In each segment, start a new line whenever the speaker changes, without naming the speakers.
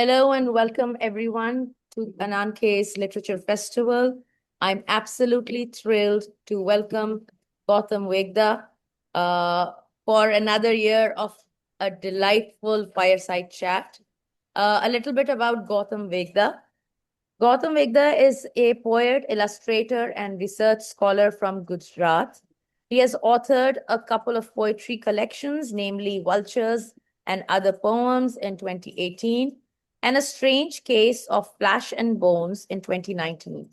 Hello and welcome everyone to Ananke's Literature Festival. I'm absolutely thrilled to welcome Gautam Vegda for another year of a delightful fireside chat. A little bit about Gautam Vegda. Gautam Vegda is a poet, illustrator, and research scholar from Gujarat. He has authored a couple of poetry collections, namely Vultures and Other Poems in 2018, and A Strange Case of Flesh and Bones in 2019.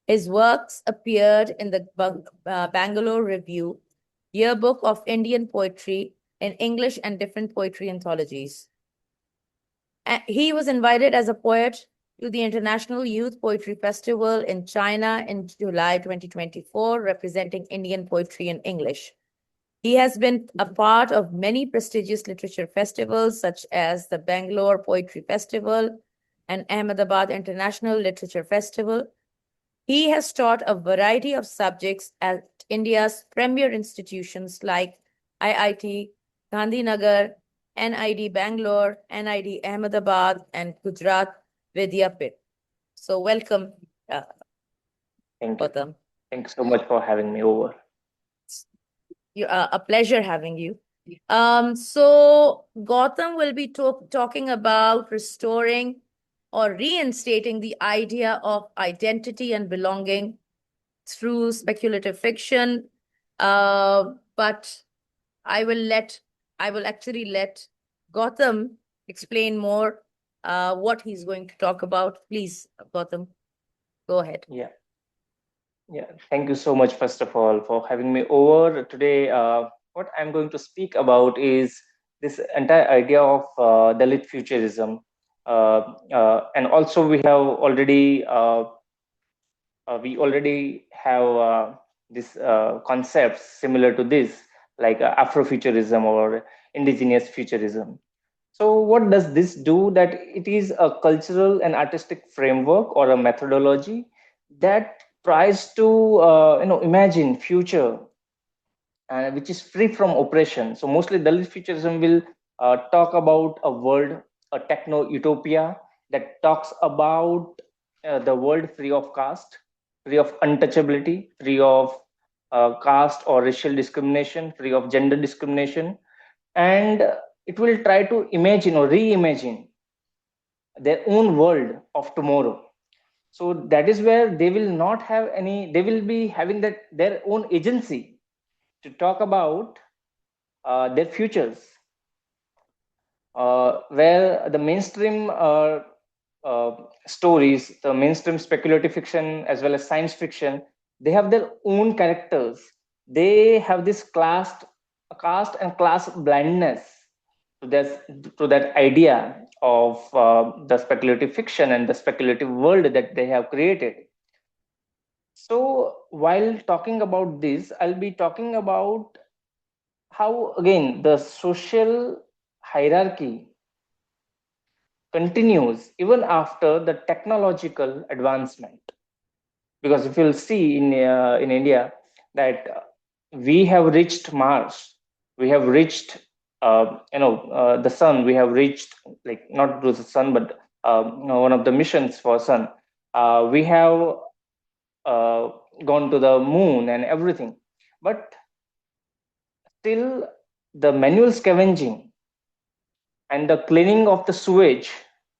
His works appeared in the Bangalore Review, Yearbook of Indian Poetry in English and different poetry anthologies. He was invited as a poet to the International Youth Poetry Festival in China in July 2024, representing Indian poetry in English. He has been a part of many prestigious literature festivals, such as the Bangalore Poetry Festival and Ahmedabad International Literature Festival. He has taught a variety of subjects at India's premier institutions like IIT, Gandhinagar, NID Bangalore, NID Ahmedabad, and Gujarat Vidyapit. So welcome,
Thank you.
Gautam.
Thanks so much for having me over.
A pleasure having you. So Gautam will be talking about restoring or reinstating the idea of identity and belonging through speculative fiction. But I will actually let Gautam explain more what he's going to talk about. Please, Gautam, go ahead.
Yeah. Thank you so much, first of all, for having me over today. What I'm going to speak about is this entire idea of Dalit Futurism. And also, we already have this concepts similar to this, like Afrofuturism or indigenous futurism. So, what does this do? That it is a cultural and artistic framework or a methodology that tries to imagine future and which is free from oppression. So, mostly Dalit futurism will talk about a world, a techno utopia that talks about the world free of caste, free of untouchability, free of caste or racial discrimination, free of gender discrimination, and it will try to imagine or reimagine their own world of tomorrow. So that is where they will not have any, they will be having that their own agency to talk about their futures, where the mainstream stories, the mainstream speculative fiction as well as science fiction, they have their own characters. They have this caste and class blindness to that idea of the speculative fiction and the speculative world that they have created. So while talking about this, I'll be talking about how again the social hierarchy continues even after the technological advancement. Because if you'll see in India that we have reached Mars, we have reached the sun, we have reached, like, not to the sun but one of the missions for sun. We have uh, gone to the moon and everything, but still the manual scavenging and the cleaning of the sewage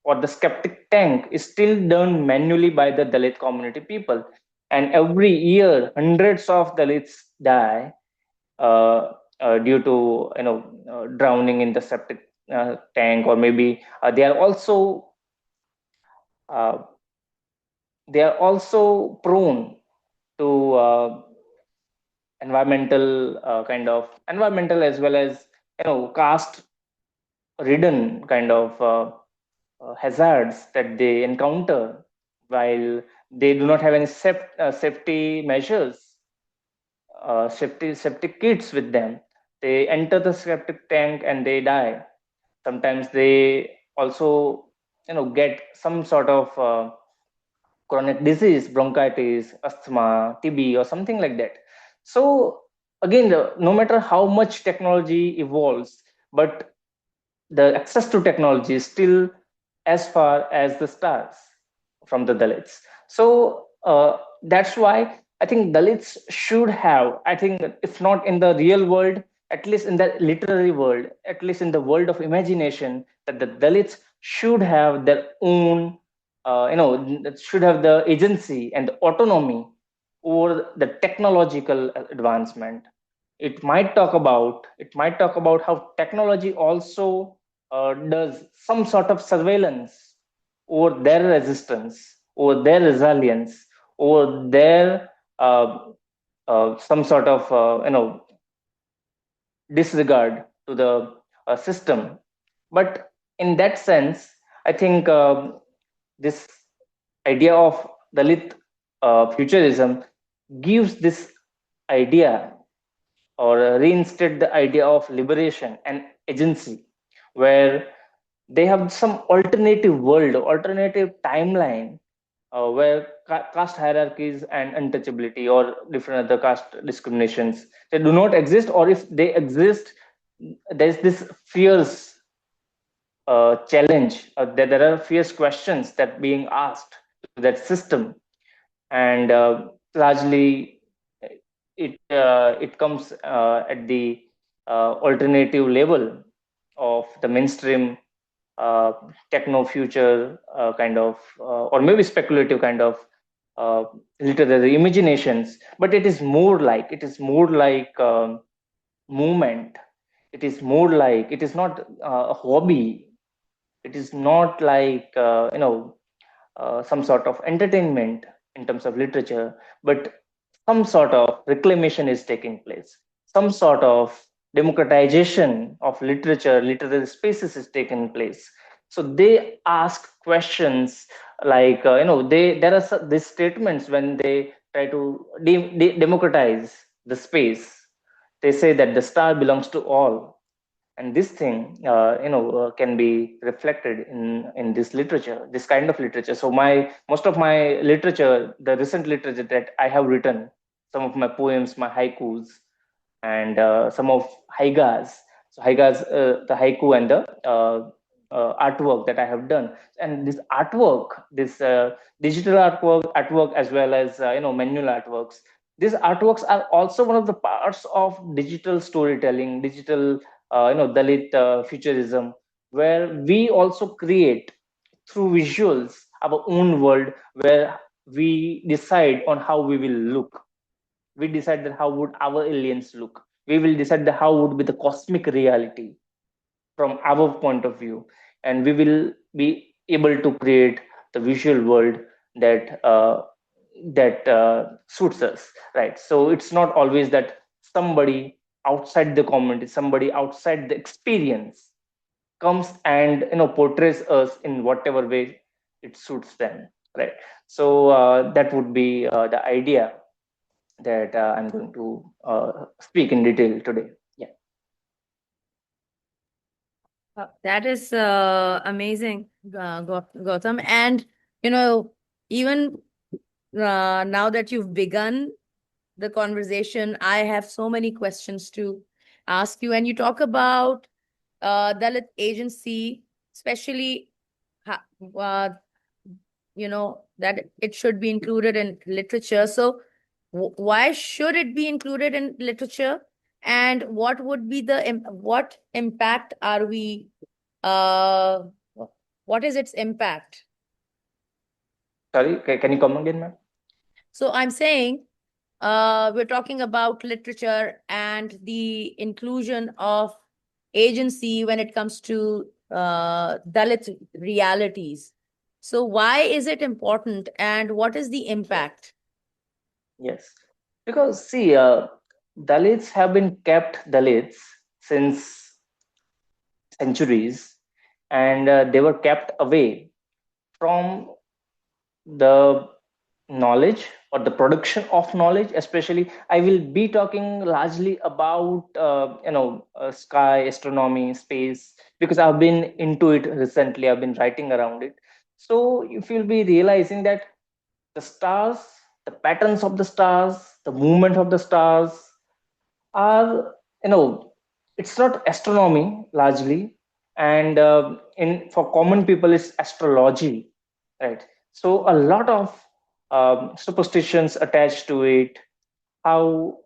or the septic tank is still done manually by the Dalit community people. And every year, hundreds of Dalits die due to drowning in the septic tank, or maybe uh, they are also prone to environmental as well as caste ridden kind of hazards that they encounter while they do not have any safety measures, safety kits with them. They enter the septic tank and they die. Sometimes they also get some sort of chronic disease, bronchitis, asthma, TB, or something like that. So again, no matter how much technology evolves, but the access to technology is still as far as the stars from the Dalits. So that's why I think Dalits should have, I think, if not in the real world, at least in the literary world, at least in the world of imagination, that the Dalits should have their own, should have the agency and the autonomy over the technological advancement. It might talk about how technology also does some sort of surveillance over their resistance, over their resilience, over their some sort of disregard to the system. But in that sense, I think this idea of Dalit futurism gives this idea, or reinstate the idea of liberation and agency, where they have some alternative world, alternative timeline, where caste hierarchies and untouchability or different other caste discriminations, they do not exist, or if they exist, there's this fierce challenge, that there are fierce questions that being asked to that system. And largely it comes at the alternative level of the mainstream uh, techno future kind of, or maybe speculative kind of uh, literary imaginations. But it is more like movement. It is not a hobby. It is not like some sort of entertainment in terms of literature, but some sort of reclamation is taking place. Some sort of democratization of literature, literary spaces is taking place. So they ask questions like, there are these statements when they try to democratize the space. They say that the star belongs to all, and this thing can be reflected in this literature, this kind of literature. So my most of my literature, the recent literature that I have written, some of my poems, my haikus, and some of haigas. So haigas, the haiku and the artwork that I have done. And this artwork, this digital artwork, as well as manual artworks, these artworks are also one of the parts of digital storytelling, digital Dalit futurism, where we also create through visuals our own world, where we decide on how we will look. We decide that how would our aliens look. We will decide that how would be the cosmic reality from our point of view, and we will be able to create the visual world that suits us, right? So it's not always that somebody outside the community, somebody outside the experience comes and portrays us in whatever way it suits them, right? So that would be the idea that I'm going to speak in detail today. Yeah.
That is amazing, Gautam. And, you know, even now that you've begun the conversation, I have so many questions to ask you. And you talk about Dalit agency, especially, ha- uh, that it should be included in literature. So, why should it be included in literature? And what would be the what impact are we? Uh, what is its impact?
Sorry, can you come again, ma'am?
So I'm saying, we're talking about literature and the inclusion of agency when it comes to Dalit realities. So why is it important, and what is the impact?
Yes, because see, Dalits have been kept Dalits since centuries, and they were kept away from the knowledge or the production of knowledge. Especially, I will be talking largely about sky, astronomy, space, because I've been into it recently. I've been writing around it. So if you'll be realizing that the stars, the patterns of the stars, the movement of the stars are, it's not astronomy largely. and in for common people it's astrology, right? So a lot of superstitions attached to it, how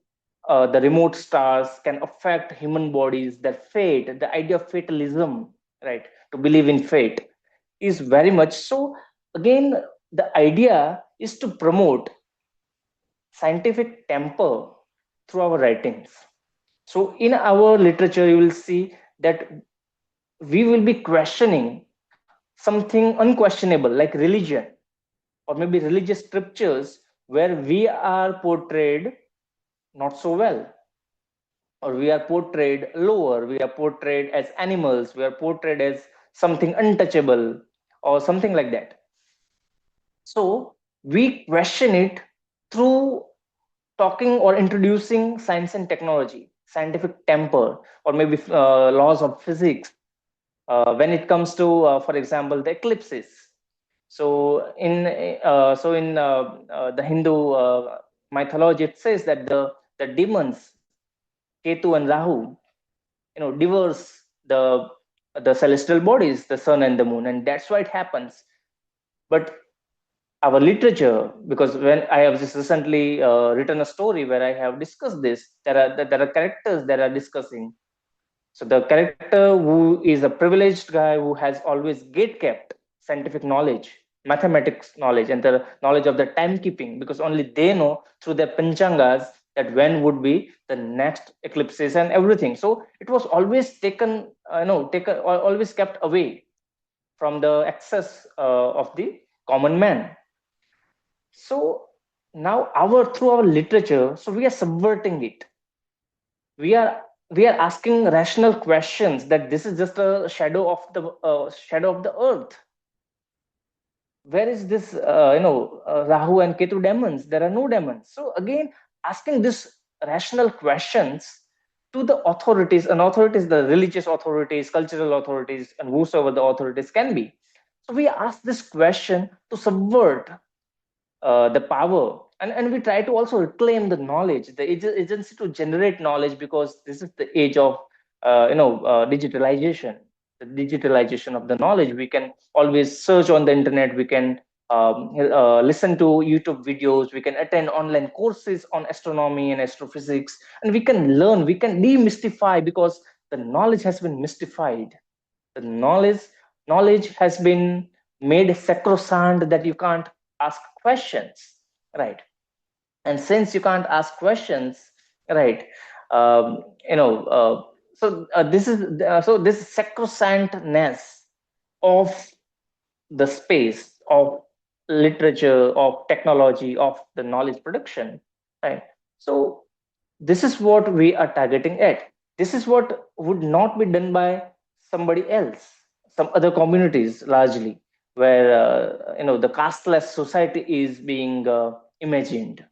the remote stars can affect human bodies, their fate, the idea of fatalism, right? To believe in fate is very much so. Again, the idea is to promote scientific temper through our writings. So in our literature, you will see that we will be questioning something unquestionable like religion or maybe religious scriptures where we are portrayed not so well, or we are portrayed lower, we are portrayed as animals, we are portrayed as something untouchable or something like that. So we question it through talking or introducing science and technology, scientific temper, or maybe laws of physics. When it comes to, for example, the eclipses. So in the Hindu mythology, it says that the demons Ketu and Rahu, diverse the celestial bodies, the sun and the moon, and that's why it happens. But our literature, because when I have just recently written a story where I have discussed this, there are characters that are discussing. So the character who is a privileged guy who has always gate kept scientific knowledge, mathematics knowledge, and the knowledge of the timekeeping, because only they know through their panchangas that when would be the next eclipses and everything. So it was always taken, always kept away from the access of the common man. So now our through our literature, so we are subverting it. We are asking rational questions that this is just a shadow of the earth. Where is this Rahu and Ketu demons? There are no demons. So again, asking this rational questions to the authorities, and authorities, the religious authorities, cultural authorities, and whosoever the authorities can be. So we ask this question to subvert the power, and we try to also reclaim the knowledge, the agency to generate knowledge, because this is the age of digitalization, the digitalization of the knowledge. We can always search on the internet, we can listen to YouTube videos, we can attend online courses on astronomy and astrophysics, and we can learn, we can demystify, because the knowledge has been mystified. The knowledge has been made sacrosanct, that you can't ask questions, right? And since you can't ask questions, right, um, you know so this sacrosanctness of the space of literature, of technology, of the knowledge production, right? So this is what we are targeting at. This is what would not be done by somebody else, some other communities largely, where the casteless society is being imagined.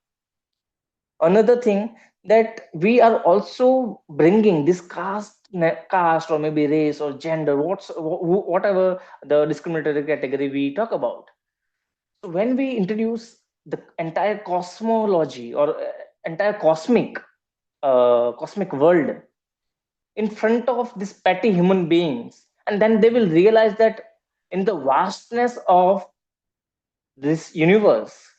Another thing, that we are also bringing this caste or maybe race or gender, whatever the discriminatory category we talk about. So when we introduce the entire cosmology, or entire cosmic world in front of these petty human beings, and then they will realize that in the vastness of this universe,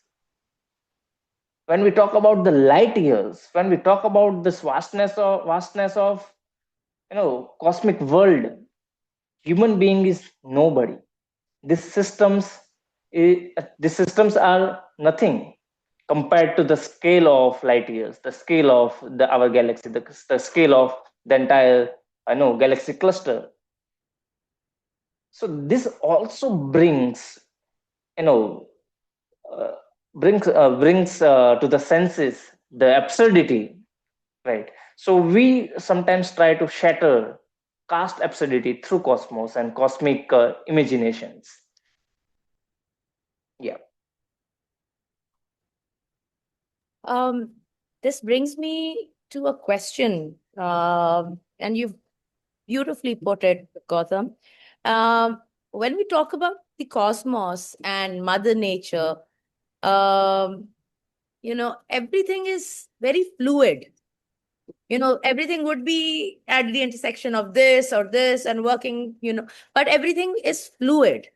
when we talk about the light years, when we talk about this vastness of cosmic world, human being is nobody. These systems, these systems are nothing compared to the scale of light years, the scale of our galaxy, the scale of the entire galaxy cluster. So this also brings you know uh, brings to the senses the absurdity, right? So we sometimes try to shatter caste absurdity through cosmos and cosmic imaginations. Yeah.
Um, this brings me to a question, and you've beautifully put it, Gautam. When we talk about the cosmos and Mother Nature, everything is very fluid. Everything would be at the intersection of this or this and working, but everything is fluid.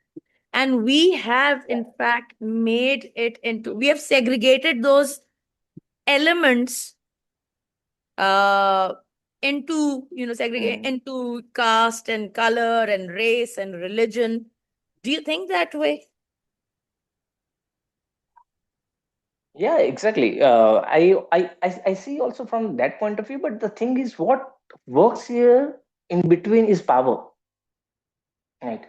And we have, in fact, we have segregated those elements uh, segregate
Mm.
into caste and color and race and religion. Do you think that way?
Yeah, exactly. I see also from that point of view, but the thing is, what works here in between is power, right?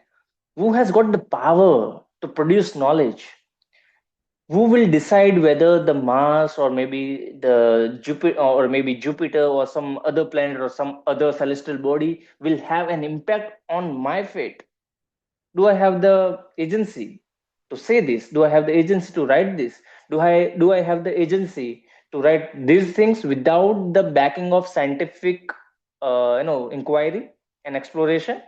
Who has got the power to produce knowledge? Who will decide whether the Mars or maybe the Jupiter or maybe Jupiter or some other planet or some other celestial body will have an impact on my fate? Do I have the agency to say this? Do I have the agency to write this? Do I have the agency to write these things without the backing of scientific inquiry and exploration?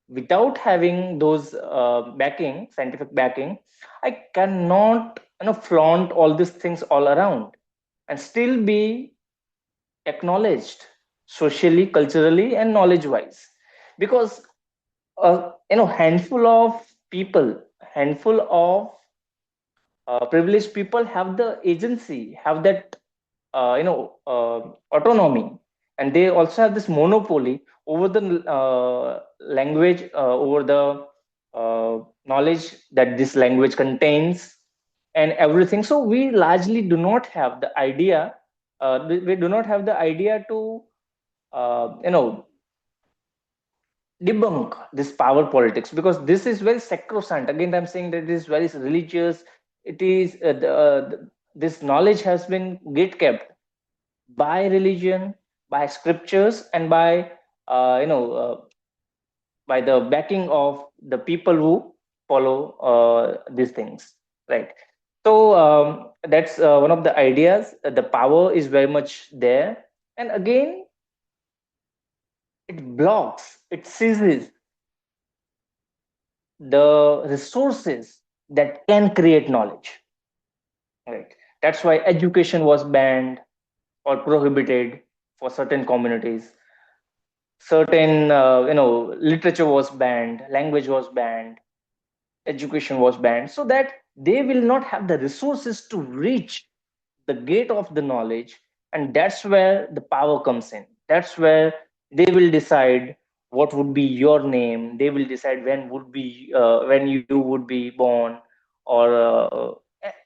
Without having those scientific backing, I cannot flaunt all these things all around and still be acknowledged socially, culturally, and knowledge wise. Because handful of people, handful of privileged people have the agency, have that autonomy, and they also have this monopoly over the language, over the knowledge that this language contains and everything. So we largely do not have the idea, we do not have the idea to uh, you know debunk this power politics, because this is very sacrosanct. Again, I'm saying that it is very religious. It is this knowledge has been gate kept by religion, by scriptures, and by the backing of the people who follow these things, right? So that's one of the ideas. The power is very much there, and again, it blocks, it seizes the resources that can create knowledge, right? That's why education was banned or prohibited for certain communities. Certain literature was banned, language was banned, education was banned, so that they will not have the resources to reach the gate of the knowledge. And that's where the power comes in. That's where they will decide what would be your name. They will decide when you would be born, or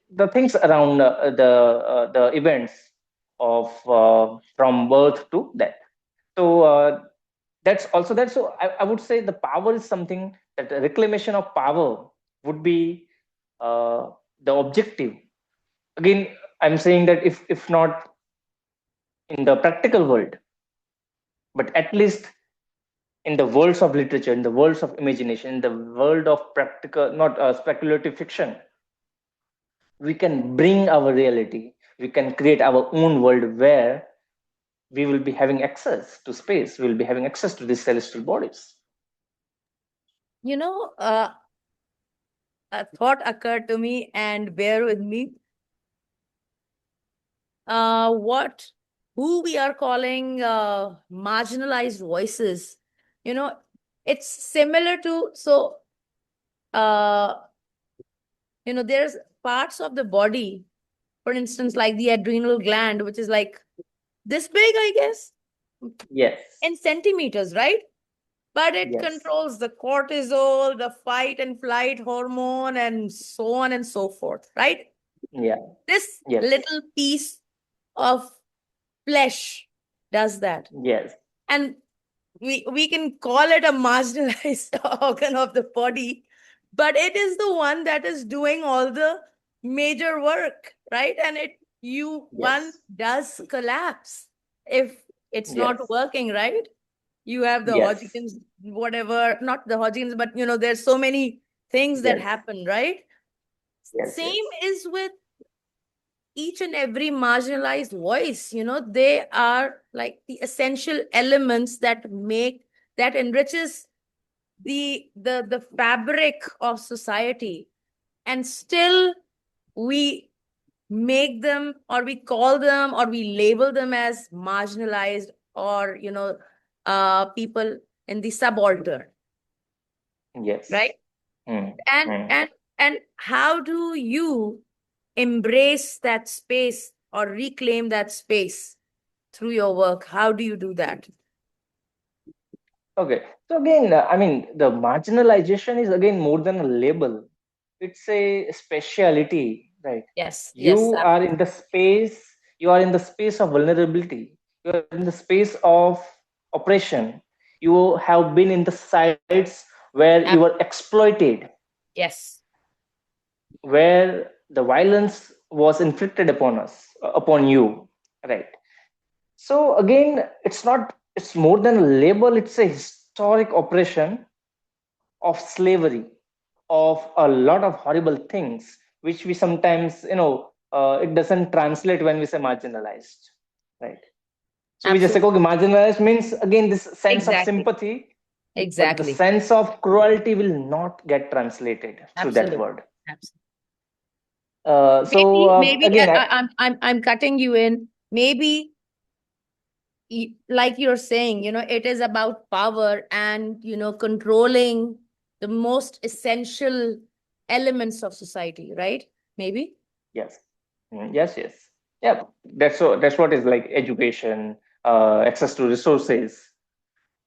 the things around the events of from birth to death. So that's also that. So I would say the power is something that the reclamation of power would be uh, the objective. Again, I'm saying that if not in the practical world, but at least in the worlds of literature, in the worlds of imagination, in the world of practical, not speculative fiction, we can bring our reality. We can create our own world where we will be having access to space. We will be having access to these celestial bodies.
You know, a thought occurred to me, and bear with me. What who we are calling marginalized voices. You know, it's similar to uh there's parts of the body, for instance, like the adrenal gland, which is like this big, I guess,
Yes,
in centimeters, right? But it
yes,
controls the cortisol, the fight and flight hormone, and so on and so forth, right?
yeah,
This
yes,
little piece of flesh does that.
yes,
And we can call it a marginalized organ of the body, but it is the one that is doing all the major work, right? And one
yes,
does collapse if it's not
yes,
working, right? You have the
yes,
Hodgkins, whatever, not the Hodgkins, but there's so many things that
yes,
happen, right?
yes,
Same
yes,
is with each and every marginalized voice. They are like the essential elements that enriches the fabric of society. And still we make them, or we call them, or we label them as marginalized, or people in the subaltern,
Yes.
right?
Mm,
and
mm.
and and how do you embrace that space or reclaim that space through your work? How do you do that?
Okay. So again, I mean, the marginalization is again more than a label. It's a speciality, right?
Yes, yes,
You are in the space. You are in the space of vulnerability. You are in the space of oppression. You have been in the sites where you were
ab-
exploited,
yes,
where the violence was inflicted upon us, upon you, right? So again, it's not. It's more than a label. It's a historic oppression of slavery, of a lot of horrible things, which we sometimes, it doesn't translate when we say marginalized, right? So we just say,
absolutely,
okay, marginalized means again this sense of
exactly,
sympathy, but the
exactly,
sense of cruelty will not get translated through that
absolutely,
word.
absolutely.
So
Maybe
again,
I'm cutting you in. Maybe like you're saying, it is about power and controlling the most essential elements of society, right? Maybe.
yes. Yes, yes. Yeah, that's what is like education, access to resources,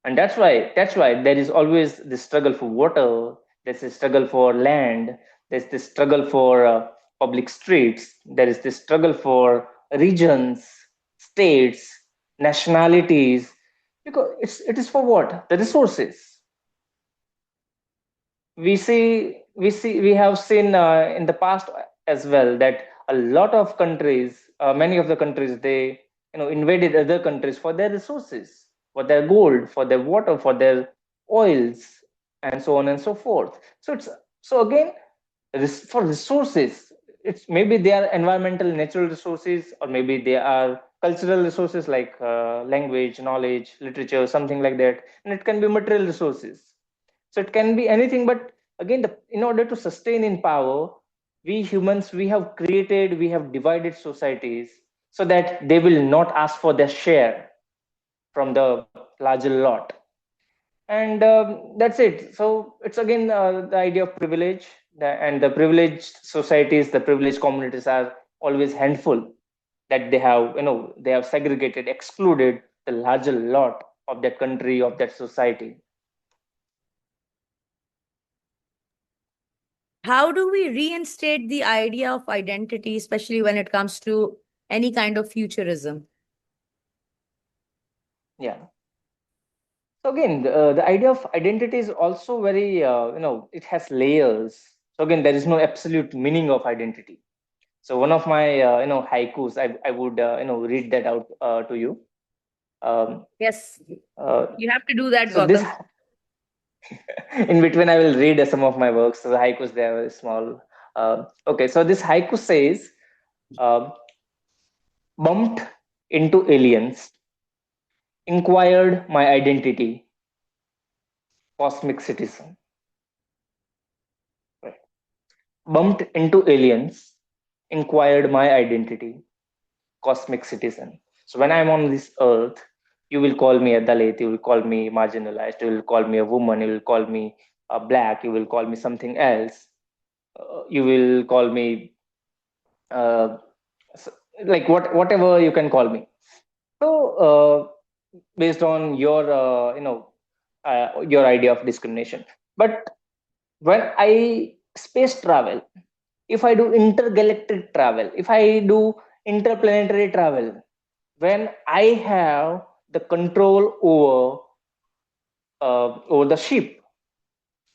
and that's why there is always this struggle for water, there's a struggle for land, there's this struggle for public streets, there is this struggle for regions, states, nationalities, because it is for what? The resources. We have seen in the past as well that a lot of countries, many of the countries, they invaded other countries for their resources, for their gold, for their water, for their oils, and so on and so forth. So again, for resources, it's maybe they are environmental natural resources, or maybe they are cultural resources like language, knowledge, literature, something like that, and it can be material resources. So it can be anything, but again, in order to sustain in power, we humans, we have divided societies so that they will not ask for their share from the larger lot. And that's it. So it's again the idea of privilege, and the privileged societies, the privileged communities are always handful, that they have segregated, excluded the larger lot of that country, of that society.
How do we reinstate the idea of identity, especially when it comes to any kind of futurism?
Yeah. So again, the idea of identity is also very, it has layers. So again, there is no absolute meaning of identity. So one of my, haikus, I would, read that out to you. Um,
Yes,
uh,
you have to do that,
so this,
Gautam.
in between, I will read some of my works. So the haikus, they are very small. Okay, so this haiku says, uh, bumped into aliens, inquired my identity, cosmic citizen. Right. Bumped into aliens, inquired my identity, cosmic citizen. So when I'm on this earth, you will call me a Dalit, you will call me marginalized, you will call me a woman, you will call me a black, you will call me something else, you will call me uh, like whatever you can call me. So based on your your idea of discrimination. But when I space travel, if I do intergalactic travel, if I do interplanetary travel, when I have the control over the ship,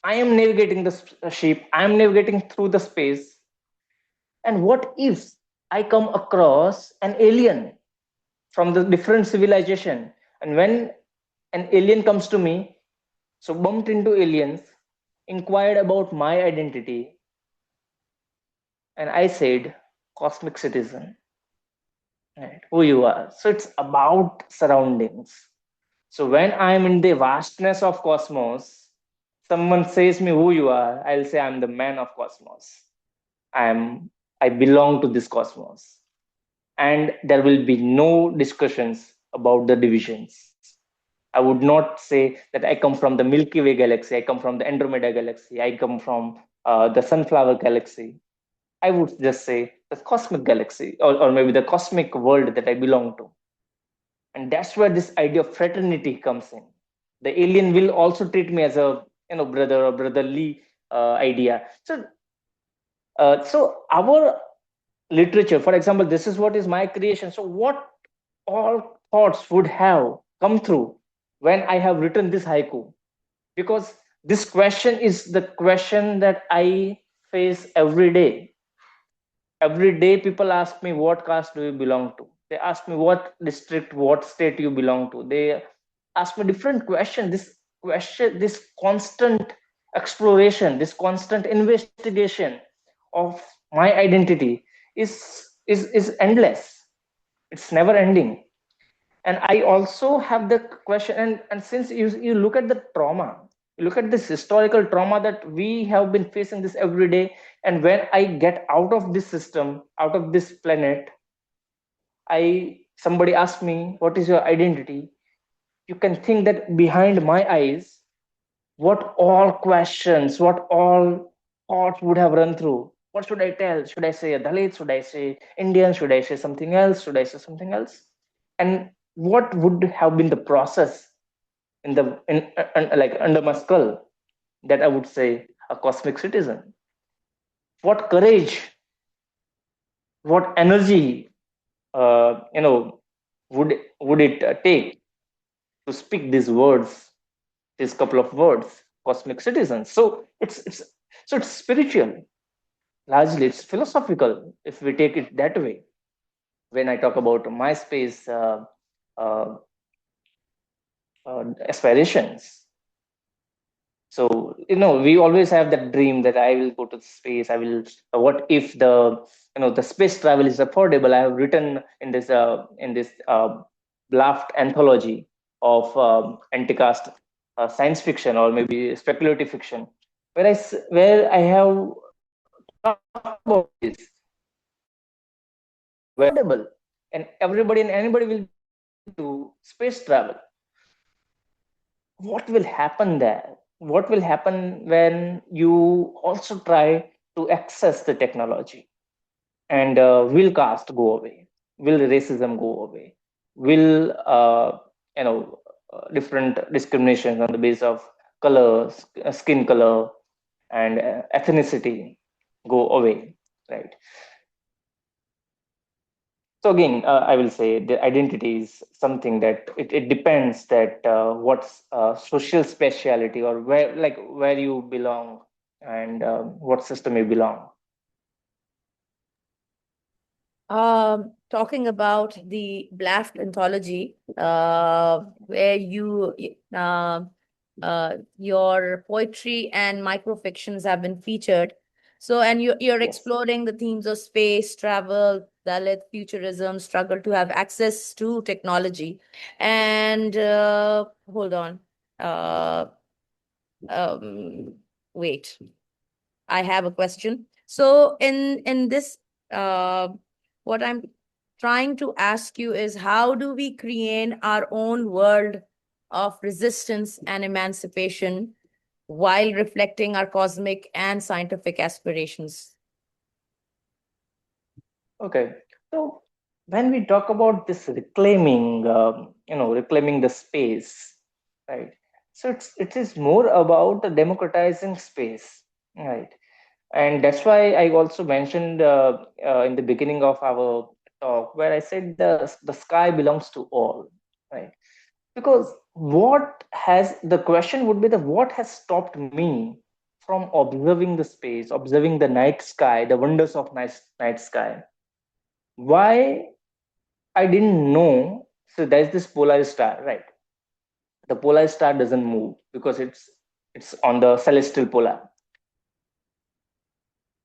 I am navigating the ship, I am navigating through the space. And what if I come across an alien from the different civilization? And when an alien comes to me, so bumped into aliens, inquired about my identity, and I said, cosmic citizen, right, who you are. So it's about surroundings. So when I'm in the vastness of cosmos, someone says me who you are, I'll say I'm the man of cosmos. I'm I belong to this cosmos. And there will be no discussions about the divisions. I would not say that I come from the Milky Way galaxy, I come from the Andromeda galaxy, I come from the Sunflower galaxy. I would just say the cosmic galaxy, or maybe the cosmic world that I belong to. And that's where this idea of fraternity comes in. The alien will also treat me as a brother or brotherly idea. So our literature, for example, this is what is my creation. So what all thoughts would have come through when I have written this haiku? Because this question is the question that I face every day. Every day people ask me, what caste do you belong to? They ask me what district, what state you belong to. They ask me different questions. This question, this constant exploration, this constant investigation of my identity is endless. It's never ending. And I also have the question, and since you look at the trauma, you look at this historical trauma that we have been facing this every day, and when I get out of this system, out of this planet, I somebody asks me, what is your identity? You can think that behind my eyes, what all questions, what all thoughts would have run through. What should I tell? Should I say a Dalit? Should I say Indian? Should I say something else? Should I say something else? And what would have been the process like under my skull, that I would say a cosmic citizen? What courage, what energy, would it take to speak these words, these couple of words, cosmic citizens? So it's spiritual, largely it's philosophical if we take it that way. When I talk about my space uh, aspirations, so we always have that dream that I will go to space. I will, what if the space travel is affordable? I have written in this Blaft anthology of anti-caste science fiction, or maybe speculative fiction, where I have talked about this, where and everybody and anybody will be able to space travel. What will happen there? What will happen when you also try to access the technology? And will caste go away? Will racism go away? Will different discriminations on the basis of color, skin color, and ethnicity go away? Right. So again, I will say the identity is something that it depends that what's social speciality, or where you belong, and what system you belong.
Talking about the Blast anthology, where your poetry and microfictions have been featured. So, and you're
Yes.
exploring the themes of space, travel, Dalit futurism, struggle to have access to technology. And hold on. Uh, um, Wait. I have a question. So in this, what I'm trying to ask you is, how do we create our own world of resistance and emancipation while reflecting our cosmic and scientific aspirations?
Okay. So when we talk about this reclaiming, reclaiming the space, right? So it is more about the democratizing space, right? And that's why I also mentioned in the beginning of our talk, where I said the sky belongs to all, right? Because the question would be, the what has stopped me from observing the space, observing the night sky, the wonders of night sky? Why I didn't know? So there's this polar star, right? The polar star doesn't move because it's on the celestial polar.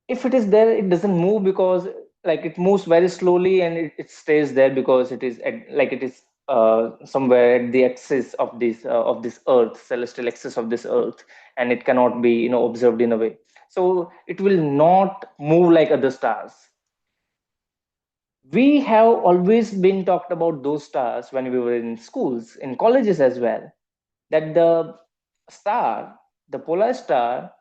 If it is there, it doesn't move because, like, it moves very slowly, and it stays there because it is somewhere at the axis of this earth, celestial axis of this earth, and it cannot be observed in a way. So it will not move like other stars. We have always been talked about those stars when we were in schools, in colleges as well, that the star, the polar star,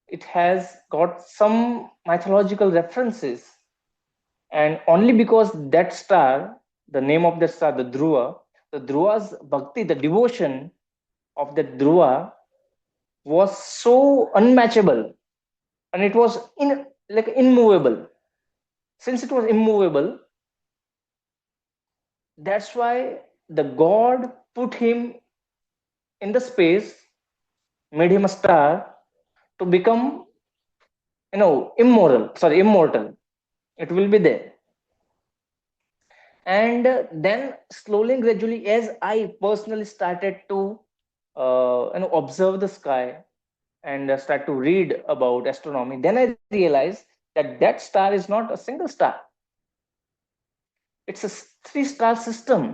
it has got some mythological references. And only because that star, the name of that star, the Dhruva's bhakti, the devotion of that Dhruva was so unmatchable, and it was like immovable. Since it was immovable, that's why the god put him in the space, made him a star to become, immortal. It will be there. And then slowly and gradually, as I personally started to observe the sky and start to read about astronomy, then I realized that that star is not a single star. It's a three-star system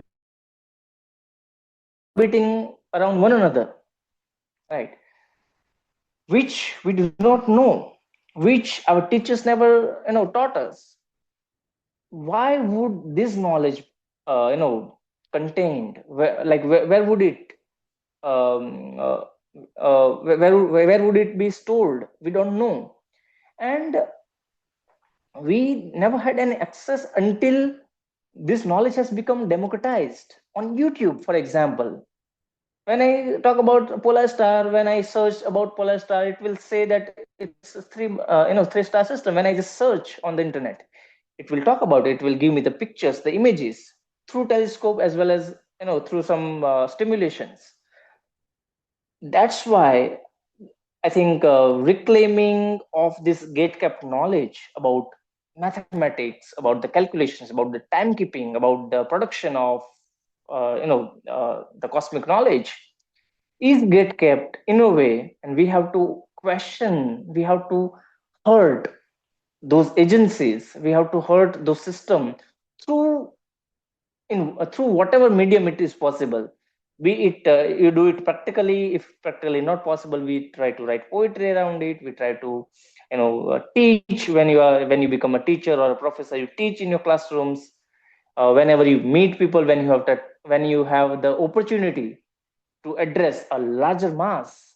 orbiting around one another, right? Which we do not know, which our teachers never taught us. Why would this knowledge contained, where would it um, uh, where would it be stored? We don't know. And we never had any access until this knowledge has become democratized on YouTube, for example. When I talk about polar star, when I search about polar star, it will say that it's a three star system. When I just search on the internet, it will talk about it. It will give me the pictures, the images through telescope, as well as through some stimulations. That's why I think reclaiming of this gate kept knowledge about mathematics, about the calculations, about the timekeeping, about the production of the cosmic knowledge is get kept in a way, and we have to question, we have to hurt those agencies, we have to hurt those system through through whatever medium it is possible. Be it you do it practically, if practically not possible, we try to write poetry around it, we try to teach. When you become a teacher or a professor, you teach in your classrooms. Whenever you meet people, when you have the opportunity to address a larger mass,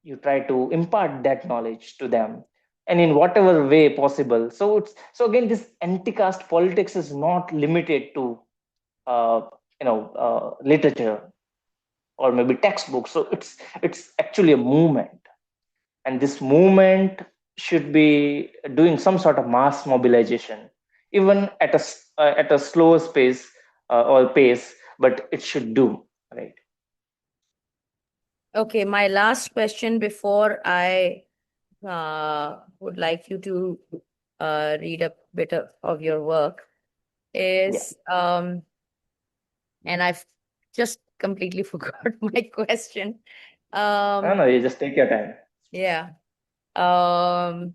you try to impart that knowledge to them, and in whatever way possible. So again, this anti-caste politics is not limited to literature or maybe textbooks. So it's actually a movement, and this movement should be doing some sort of mass mobilization, even at a slower space or pace, but it should do, right?
Okay, my last question before I would like you to read a bit of your work
Yeah.
is, and I've just completely forgot my question.
No,
Um,
no, you just take your time.
yeah. Um,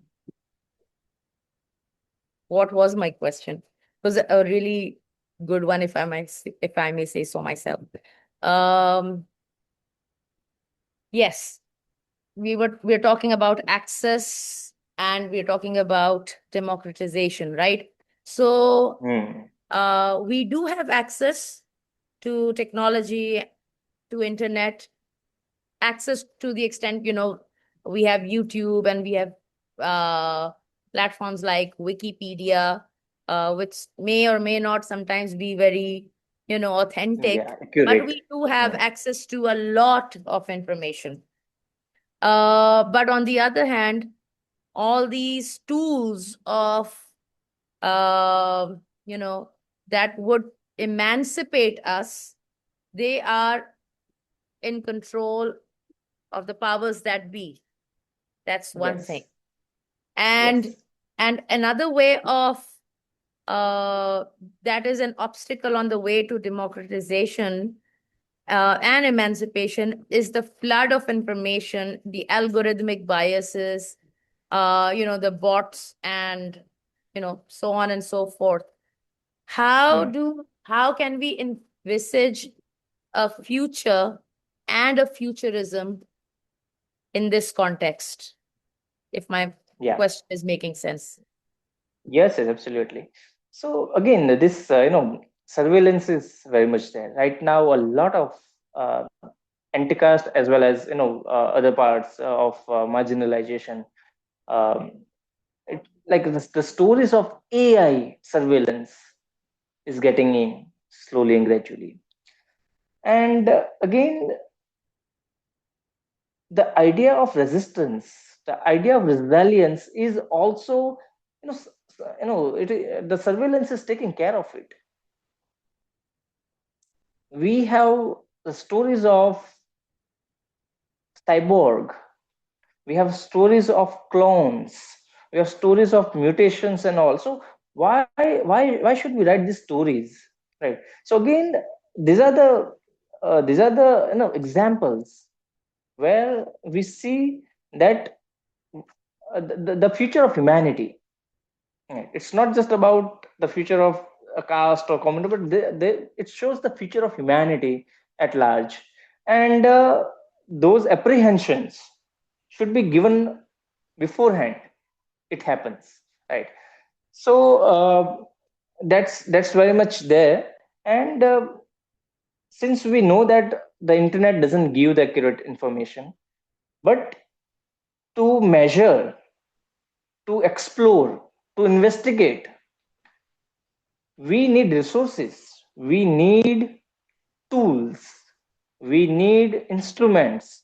what was my question? It was a really good one, if I may say so myself. Um, yes, we're talking about access and we're talking about democratization, right? So
Hmm.
we do have access to technology, to internet, access to the extent, we have YouTube and we have uh, platforms like Wikipedia, which may or may not sometimes be very,
Yeah,
authentic, but
accurate.
we do have
Hmm.
access to a lot of information. But on the other hand, all these tools of, uh, you know, that would emancipate us, they are in control of the powers that be. That's one thing.
Yes.
And
Yes.
and another way of uh, that is an obstacle on the way to democratization and emancipation is the flood of information, the algorithmic biases, the bots, and so on and so forth.
Hmm.
How can we envisage a future and a futurism in this context? If my
Yeah.
question is making sense.
Yes, yes, absolutely. So again, this surveillance is very much there right now. A lot of uh, anti-caste as well as other parts of marginalization. Um, like the stories of AI surveillance is getting in slowly and gradually. And again, the idea of resistance, the idea of resilience is also, the surveillance is taking care of it. We have the stories of cyborg, we have stories of clones, we have stories of mutations and all. So why should we write these stories, right? So again, these are the examples where we see that the future of humanity. Right. It's not just about the future of a caste or community, but it shows the future of humanity at large. And those apprehensions should be given beforehand. It happens, right? So that's very much there. And since we know that the internet doesn't give the accurate information, but to measure, to explore, to investigate, we need resources, we need tools, we need instrumentations.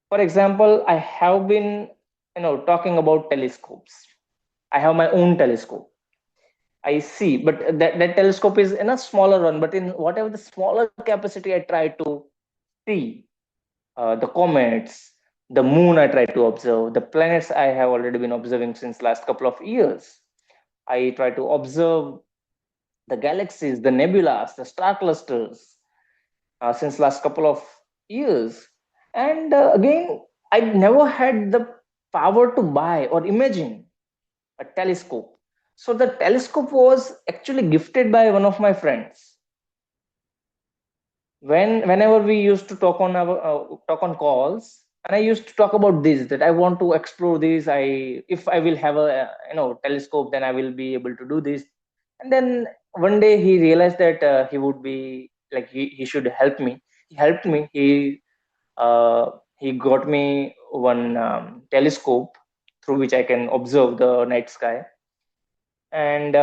For example, I have been talking about telescopes. I have my own telescope. I see, but that telescope is in a smaller one, but in whatever the smaller capacity, I try to see the comets, the moon. I try to observe the planets. I have already been observing since last couple of years. I try to observe the galaxies, the nebulas, the star clusters since last couple of years. And again, I never had the power to buy or imagine a telescope. So the telescope was actually gifted by one of my friends. Whenever we used to talk on our talk on calls, and I used to talk about this, that I want to explore this. If I will have a telescope, then I will be able to do this. And then one day he realized that he would be like he should help me. He helped me. Uh, he got me one telescope through which I can observe the night sky. And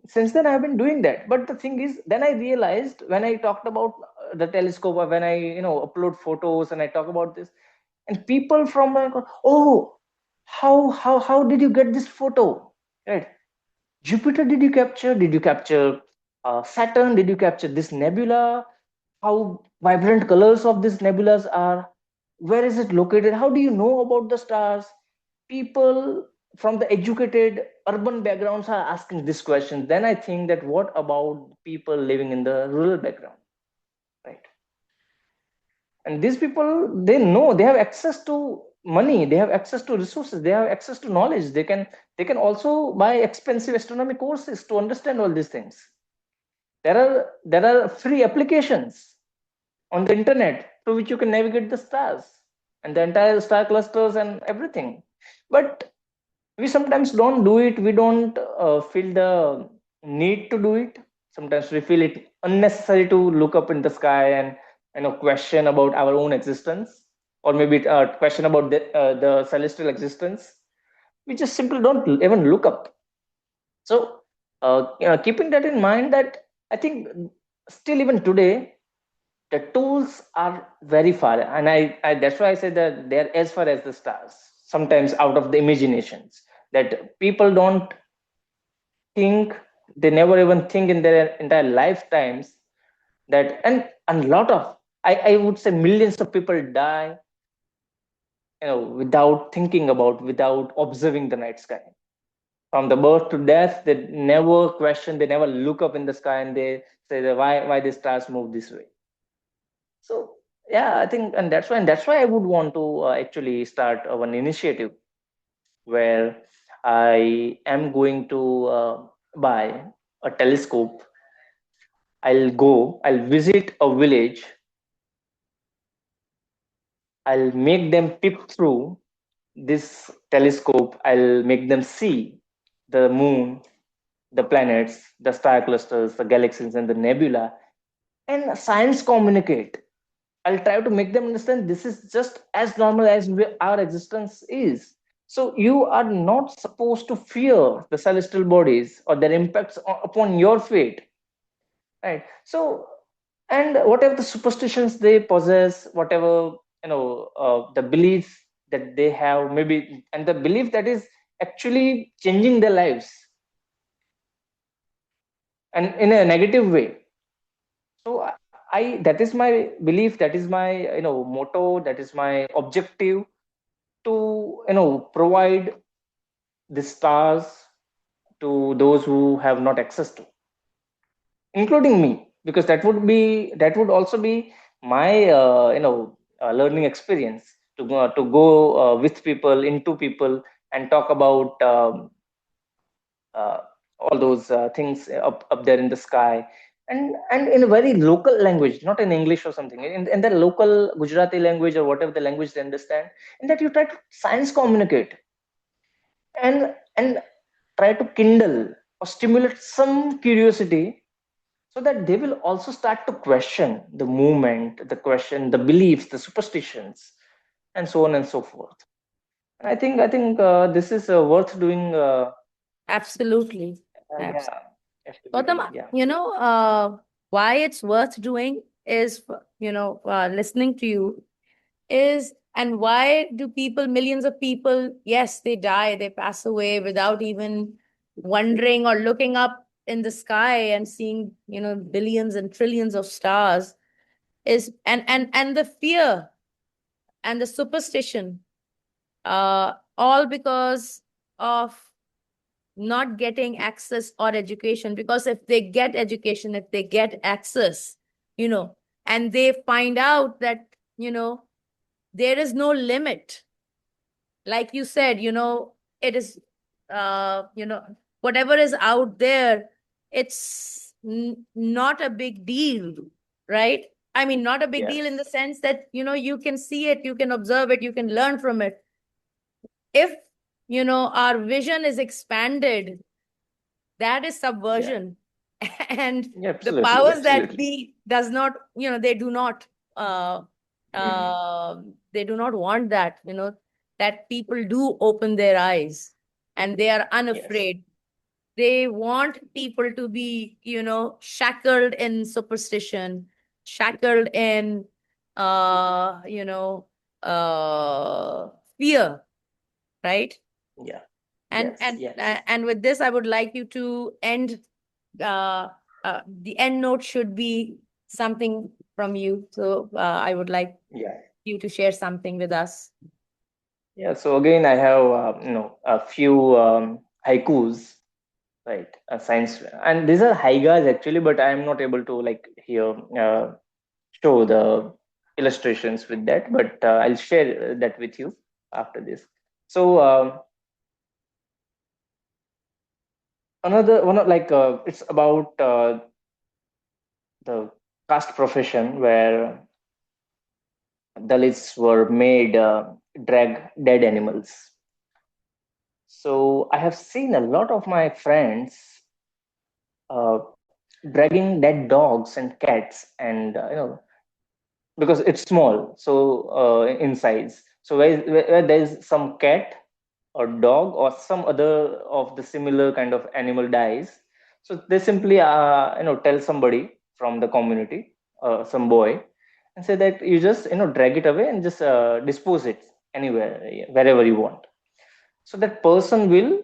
since then I've been doing that. But the thing is, then I realized when I talked about the telescope, or when I upload photos and I talk about this, and people from my oh, how did you get this photo, right? Jupiter did you capture? Did you capture Saturn? Did you capture this nebula? How vibrant colors of these nebulas are? Where is it located? How do you know about the stars? People from the educated urban backgrounds are asking this question. Then I think that what about people living in the rural background, right? And these people, they know, they have access to money, they have access to resources, they have access to knowledge. They can also buy expensive astronomy courses to understand all these things. There are free applications on the internet through which you can navigate the stars and the entire star clusters and everything. But we sometimes don't do it. We don't feel the need to do it. Sometimes we feel it unnecessary to look up in the sky and question about our own existence, or maybe question about the celestial existence. We just simply don't even look up. So keeping that in mind, that I think still even today the tools are very far, and I that's why I say that they're as far as the stars, sometimes out of the imaginations, that people don't think, they never even think in their entire lifetimes, that and a lot of, I would say millions of people die without thinking about, without observing the night sky. From the birth to death, they never question, they never look up in the sky and they say that why the stars move this way. So yeah, I think, and that's why I would want to actually start one initiative where I am going to buy a telescope. I'll visit a village, I'll make them peep through this telescope, I'll make them see the moon, the planets, the star clusters, the galaxies, and the nebula, and science communicate. I'll try to make them understand this is just as normal as our existence is. So you are not supposed to fear the celestial bodies or their impacts upon your fate, right? So, and whatever the superstitions they possess, whatever the belief that they have, maybe, and the belief that is actually changing their lives, and in a negative way. So I that is my belief, that is my motto, that is my objective, to provide the stars to those who have not access to, including me, because that would also be my learning experience, to go with people, into people, and talk about uh, all those things up there in the sky, and in a very local language, not in English or something, in the local Gujarati language or whatever the language they understand, and that you try to science communicate, and try to kindle or stimulate some curiosity, so that they will also start to question the movement, the question, the beliefs, the superstitions, and so on and so forth. And I think this is worth doing.
Absolutely.
Yeah,
Absolutely.
activity.
Gautam,
Yeah.
why it's worth doing is, listening to you is, and why do people, millions of people, yes, they die, they pass away without even wondering or looking up in the sky and seeing, billions and trillions of stars, is, and the fear and the superstition, all because of not getting access or education. Because if they get education, if they get access, you know and they find out that, there is no limit, like you said, it is, whatever is out there, it's not a big deal, right? I mean, not a big deal in
Yes.
the sense that, you can see it, you can observe it, you can learn from it. If, our vision is expanded, that is
Yeah.
subversion. And
Yeah.
the
Absolutely.
powers that
Absolutely.
be does not, they do not, uh,
Hmm.
they do not want that, that people do open their eyes and they are
Yes.
unafraid. They want people to be, shackled in superstition, shackled in, uh you know uh fear, right?
Yeah.
and
Yes.
and
Yes.
uh, and with this, I would like you to end. uh, the end note should be something from you. So I would like
Yeah.
you to share something with us.
Yeah. So again, I have a few haikus, right? Science, and these are haigas actually, but I am not able to like here show the illustrations with that. But I'll share that with you after this. So another one, like it's about the caste profession where Dalits were made drag dead animals. So I have seen a lot of my friends uh, dragging dead dogs and cats, and because it's small, so in size. So where there is some cat or dog or some other of the similar kind of animal dies, so they simply tell somebody from the community, some boy, and say that you just drag it away and just dispose it anywhere, wherever you want. So that person will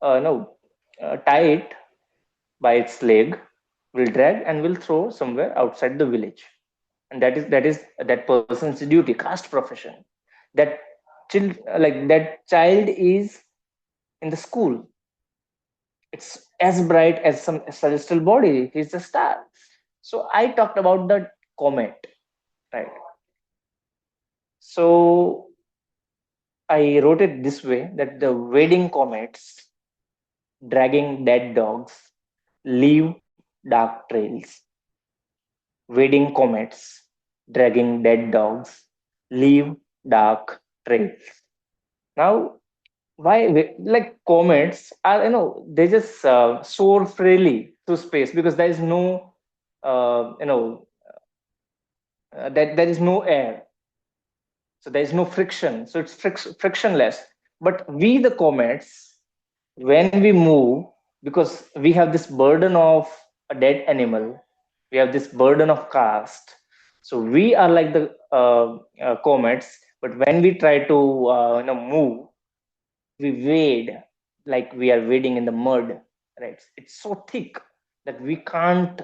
tie it by its leg, will drag and will throw somewhere outside the village. And that is that person's duty, caste profession. That that child is in the school, it's as bright as some celestial body, he's a star. So I talked about the comet, right? So I wrote it this way, that the wading comets dragging dead dogs leave dark trails. Wading comets dragging dead dogs leave dark trails. Now, like comets are, they just soar freely through space because there is no that there is no air, so there is no friction, so it's frictionless. But we the comets, when we move, because we have this burden of a dead animal, we have this burden of caste, so we are like the comets. But when we try to move, we wade like we are wading in the mud, right? It's so thick that we can't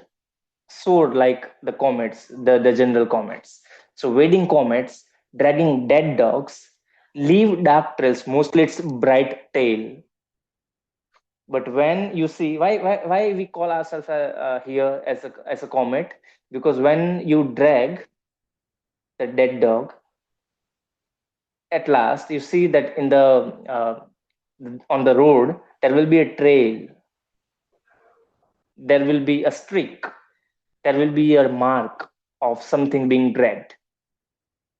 soar like the comets, the general comets. So wading comets, dragging dead dogs, leave dark trails, mostly it's bright tail. But when you see, why we call ourselves here as a comet, because when you drag the dead dog, at last you see that in the on the road there will be a trail, there will be a streak, there will be a mark of something being dragged.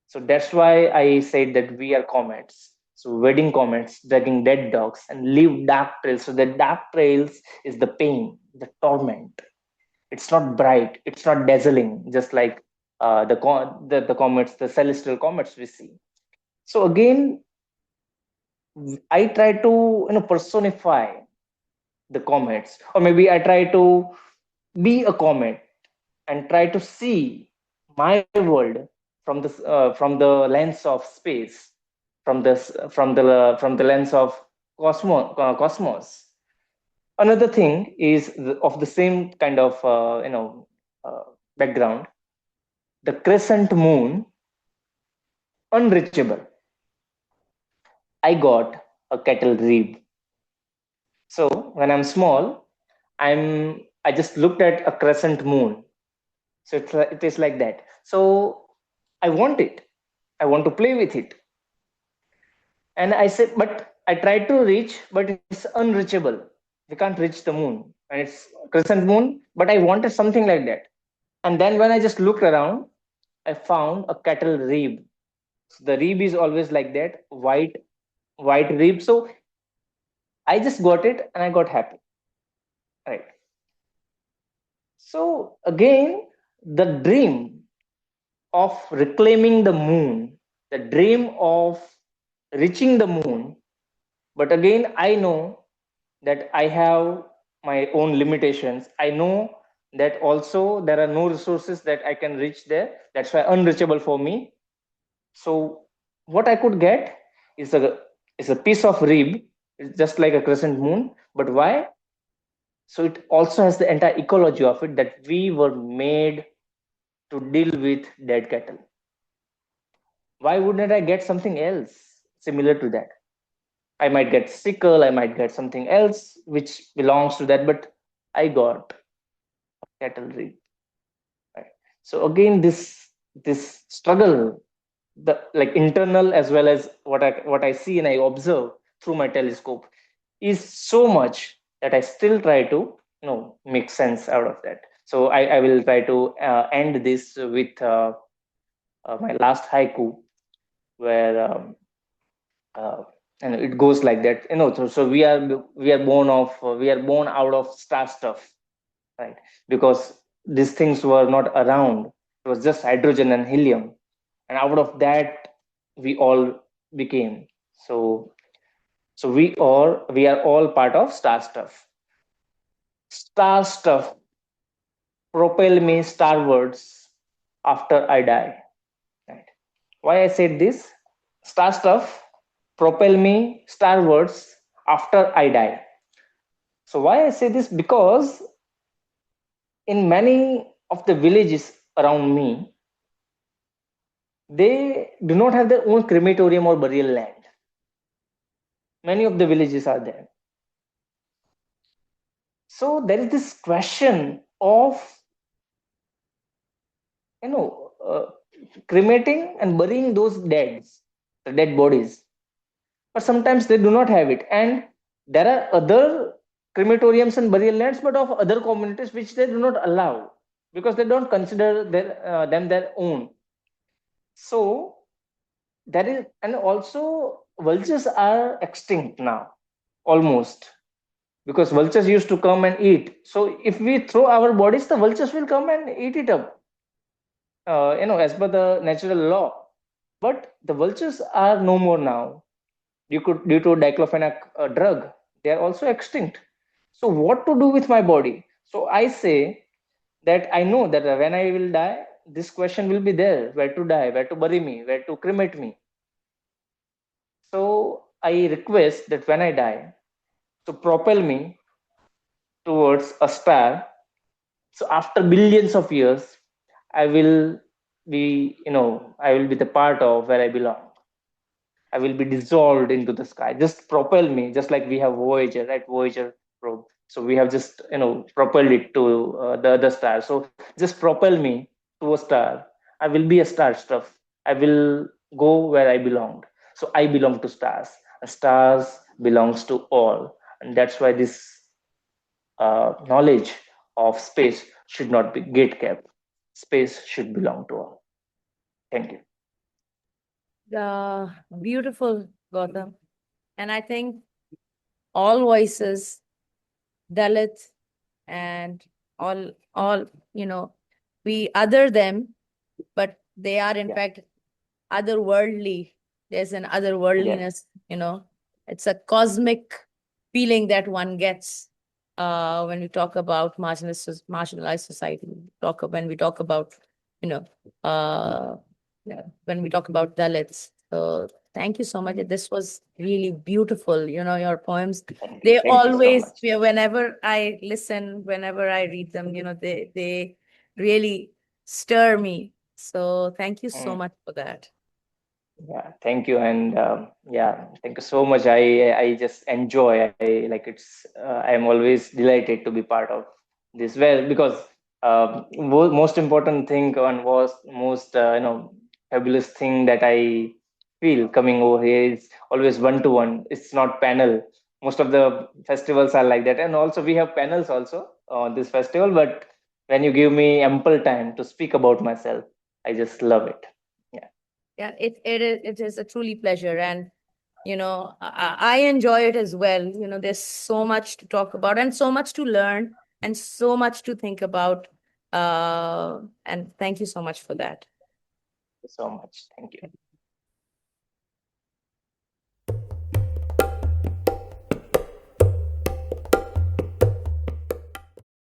So that's why I said that we are comets. So wedding comets dragging dead dogs and leave dark trails. So the dark trails is the pain, the torment. It's not bright, it's not dazzling, just like the comets, the celestial comets we see. So again, I try to personify the comets, or maybe I try to be a comet and try to see my world from the lens of space, from the lens of cosmos. Another thing is of the same kind of background, the crescent moon, unreachable. I got a cattle rib. So when I'm small, I just looked at a crescent moon. So it is like that. So I want it. I want to play with it. And I said, but I tried to reach, but it's unreachable. We can't reach the moon. And it's crescent moon, but I wanted something like that. And then when I just looked around, I found a cattle rib. So the rib is always like that, white rib. So I just got it and I got happy. Right. So again, the dream of reclaiming the moon, the dream of reaching the moon. But again, I know that I have my own limitations. I know that also there are no resources that I can reach there. That's why unreachable for me. So what I could get is a piece of rib. It's just like a crescent moon. But why? So it also has the entire ecology of it, that we were made to deal with dead cattle. Why wouldn't I get something else similar to that? I might get sickle, I might get something else which belongs to that, but I got cattle reap. Right? So again, this struggle, the like internal as well as what I see and I observe through my telescope, is so much that I still try to make sense out of that. So I will try to end this with my last haiku, where uh, and it goes like that. So we are born out of star stuff, right? Because these things were not around. It was just hydrogen and helium, and out of that we all became. So we are all part of star stuff. Star stuff propel me starwards after I die, right? Why I said this? Star stuff propel me starwards after I die. So why I say this? Because in many of the villages around me, they do not have their own crematorium or burial land. Many of the villages are there. So there is this question of you know uh, cremating and burying those the dead bodies. But sometimes they do not have it, and there are other crematoriums and burial lands, but of other communities which they do not allow because they don't consider them their own. So that is, and also vultures are extinct now, almost, because vultures used to come and eat. So if we throw our bodies, the vultures will come and eat it up, as per the natural law. But the vultures are no more now. Due to diclofenac drug, they are also extinct. So what to do with my body? So I say that I know that when I will die, this question will be there: where to die, where to bury me, where to cremate me. So I request that when I die, to propel me towards a star. So after billions of years, I will I will be the part of where I belong. I will be dissolved into the sky. Just propel me, just like we have Voyager, right? Voyager probe. So we have just propelled it to the other star. So just propel me to a star. I will be a star stuff. I will go where I belonged. So I belong to stars. And stars belongs to all, and that's why this knowledge of space should not be gate kept. Space should belong to all. Thank you.
Beautiful, Gautam. And I think all voices, Dalit and all, we other them, but they are in
Yeah.
fact otherworldly. There's an
Yes.
otherworldliness, it's a cosmic feeling that one gets when we talk about marginalized society. When we talk about, you know, uh, yeah, when we talk about Dalits. So thank you so much. This was really beautiful. Your poems,
Thank you.
they
Thank you so
always,
much.
whenever I listen, whenever I read them, they really stir me. So thank you so
Mm.
much for that.
Yeah, thank you, and yeah, thank you so much. I just enjoy. I am always delighted to be part of this. Well, because most important thing and was most fabulous thing that I feel coming over here is always one to one. It's not panel. Most of the festivals are like that, and also we have panels also on this festival. But when you give me ample time to speak about myself, I just love it. Yeah.
Yeah, it is a truly pleasure, and I enjoy it as well. There's so much to talk about, and so much to learn, and so much to think about. And thank you so much for that.
So much. Thank you.